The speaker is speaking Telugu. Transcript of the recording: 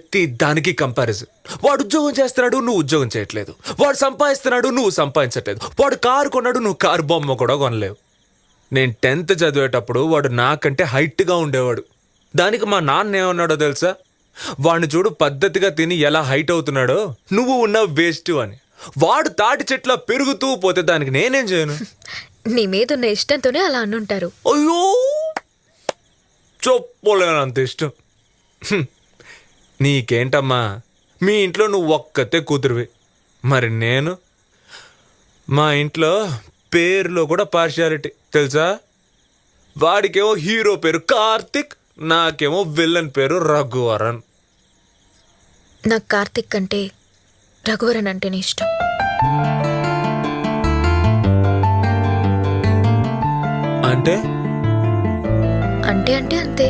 ప్రతి దానికి కంపారిజన్. వాడు ఉద్యోగం చేస్తున్నాడు, నువ్వు ఉద్యోగం చేయట్లేదు. వాడు సంపాదిస్తున్నాడు, నువ్వు సంపాదించట్లేదు. వాడు కారు కొన్నాడు, నువ్వు కారు బొమ్మ కూడా కొనలేవు. నేను 10th చదివేటప్పుడు వాడు నాకంటే హైట్గా ఉండేవాడు. దానికి మా నాన్న ఏమన్నాడో తెలుసా? వాడిని చూడు పద్ధతిగా తిని ఎలా హైట్ అవుతున్నాడో, నువ్వు ఉన్నావు వేస్ట్ అని. వాడు తాటి చెట్ల పెరుగుతూ పోతే దానికి నేనేం చేయను? నీ మీదున్న ఇష్టంతోనే అలా అనుంటారు. అయ్యో చెప్పలేనంత ఇష్టం. నీకేంటమ్మా, మీ ఇంట్లో నువ్వు ఒక్కతే కూతురువి. మరి నేను, మా ఇంట్లో పేరులో కూడా పార్షియాలిటీ తెలుసా? వాడికేమో హీరో పేరు కార్తిక్, నాకేమో విలన్ పేరు రఘువరన్. నాకు కార్తిక్ అంటే రఘువరన్ అంటేనే ఇష్టం. అంటే అంటే అంటే అంతే.